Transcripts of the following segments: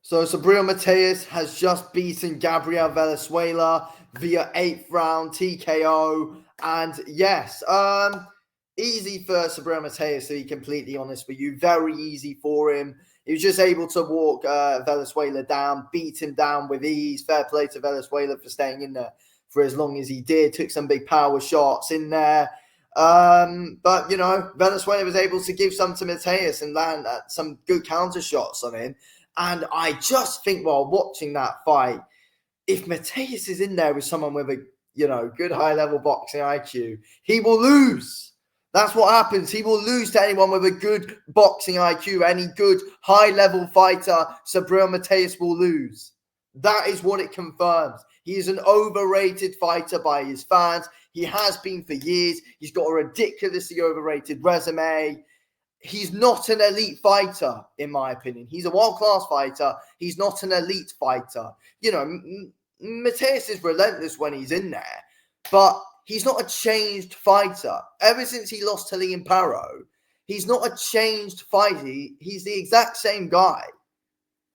So Subriel Matias has just beaten Gabriel Valenzuela via 8th round TKO. And yes, easy for Subriel Matias, to be completely honest with you. Very easy for him. He was just able to walk Valenzuela down, beat him down with ease. Fair play to Valenzuela for staying in there for as long as he did. Took some big power shots in there. But, you know, Valenzuela was able to give some to Matias and land some good counter shots on him. And I just think while watching that fight, if Matias is in there with someone with a, you know, good high-level boxing IQ, he will lose. That's what happens. He will lose to anyone with a good boxing IQ. Any good high-level fighter, Subriel Matias will lose. That is what it confirms. He is an overrated fighter by his fans. He has been for years. He's got a ridiculously overrated resume. He's not an elite fighter, in my opinion. He's a world-class fighter. He's not an elite fighter. You know, Matias is relentless when he's in there, but he's not a changed fighter. Ever since he lost to Liam Paro, he's not a changed fighter. He's the exact same guy.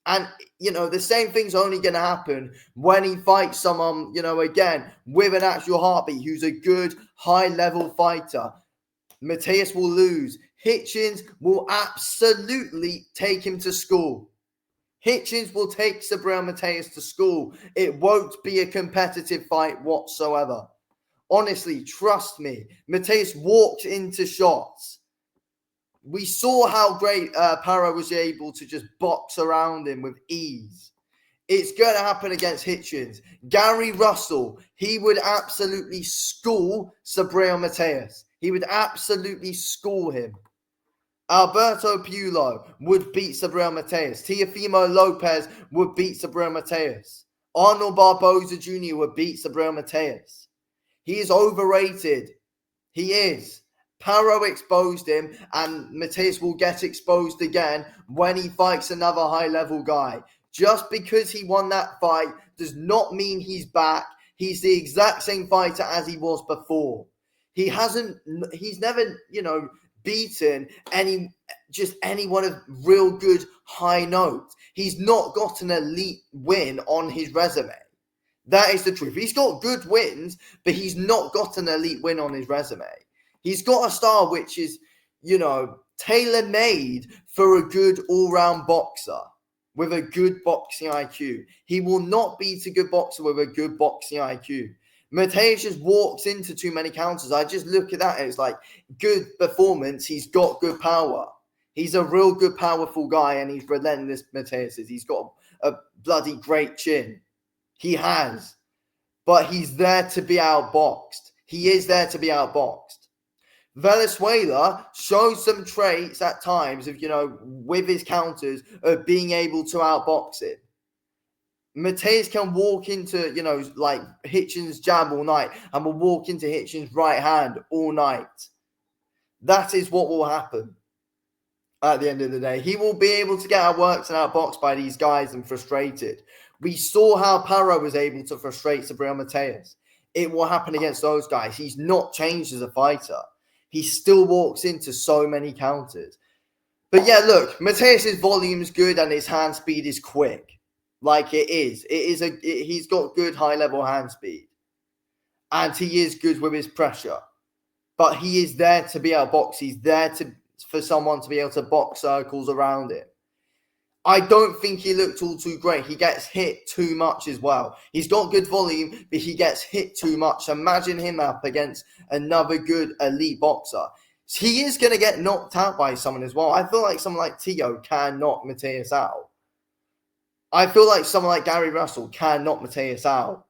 And, you know, the same thing's only going to happen when he fights someone, you know, again, with an actual heartbeat, who's a good, high-level fighter. Matias will lose. Hitchens will absolutely take him to school. Hitchens will take Subriel Matias to school. It won't be a competitive fight whatsoever. Honestly, trust me. Matias walked into shots. We saw how great Paro was able to just box around him with ease. It's going to happen against Hitchens. Gary Russell, he would absolutely school Subriel Matias. He would absolutely school him. Alberto Puello would beat Subriel Matias. Teofimo Lopez would beat Subriel Matias. Arnold Barboza Jr. would beat Subriel Matias. He is overrated. He is. Paro exposed him, and Matias will get exposed again when he fights another high-level guy. Just because he won that fight does not mean he's back. He's the exact same fighter as he was before. He's never, you know, beaten anyone of real good high notes. He's not got an elite win on his resume. That is the truth. He's got good wins, but he's not got an elite win on his resume. He's got a style which is, you know, tailor-made for a good all-round boxer with a good boxing IQ. He will not beat a good boxer with a good boxing IQ. Matias just walks into too many counters. I just look at that and it's like, good performance. He's got good power. He's a real good, powerful guy, and he's relentless, Matias is. He's got a bloody great chin. He has. But he's there to be outboxed. He is there to be outboxed. Valenzuela shows some traits at times of, you know, with his counters, of being able to outbox it. Matias can walk into, you know, like Hitchens' jab all night, and will walk into Hitchens' right hand all night. That is what will happen at the end of the day. He will be able to get outworked and outboxed by these guys and frustrated. We saw how Paro was able to frustrate Subriel Matias. It will happen against those guys. He's not changed as a fighter. He still walks into so many counters. But yeah, look, Matias' volume is good and his hand speed is quick. Like it is. He's got good high-level hand speed. And he is good with his pressure. But he is there to be outboxed. He's there for someone to be able to box circles around him. I don't think he looked all too great. He gets hit too much as well. He's got good volume, but he gets hit too much. Imagine him up against another good elite boxer. He is going to get knocked out by someone as well. I feel like someone like Tio can knock Matias out. I feel like someone like Gary Russell can knock Matias out.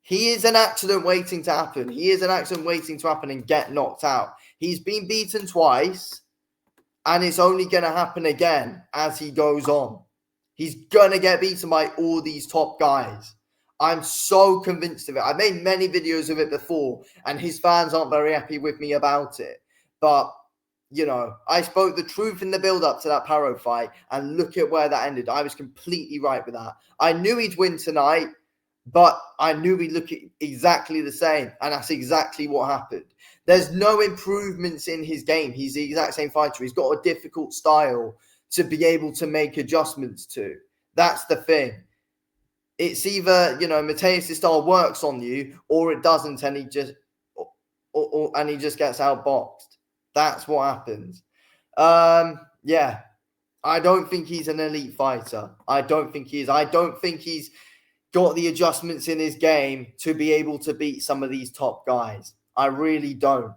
He is an accident waiting to happen. He is an accident waiting to happen and get knocked out. He's been beaten twice. And it's only going to happen again as he goes on. He's going to get beaten by all these top guys. I'm so convinced of it. I've made many videos of it before, and his fans aren't very happy with me about it. But, you know, I spoke the truth in the build-up to that Paro fight, and look at where that ended. I was completely right with that. I knew he'd win tonight, but I knew he'd look exactly the same, and that's exactly what happened. There's no improvements in his game. He's the exact same fighter. He's got a difficult style to be able to make adjustments to. That's the thing. It's either, Matias' style works on you or it doesn't, and he just gets outboxed. That's what happens. Yeah. I don't think he's an elite fighter. I don't think he is. I don't think he's got the adjustments in his game to be able to beat some of these top guys. I really don't.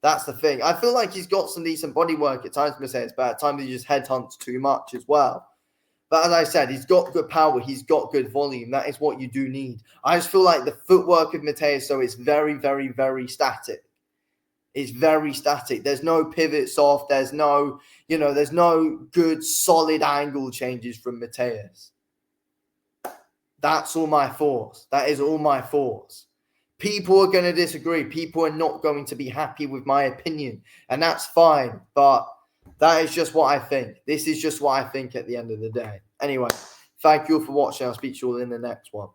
That's the thing. I feel like he's got some decent body work at times, Matias, but at times he just headhunts too much as well. But as I said, he's got good power. He's got good volume. That is what you do need. I just feel like the footwork of Matias, so it's very, very, very static. It's very static. There's no pivots off. There's no good solid angle changes from Matias. That's all my thoughts. That is all my thoughts. People are going to disagree. People are not going to be happy with my opinion, and that's fine. But that is just what I think. This is just what I think at the end of the day. Anyway, thank you all for watching. I'll speak to you all in the next one.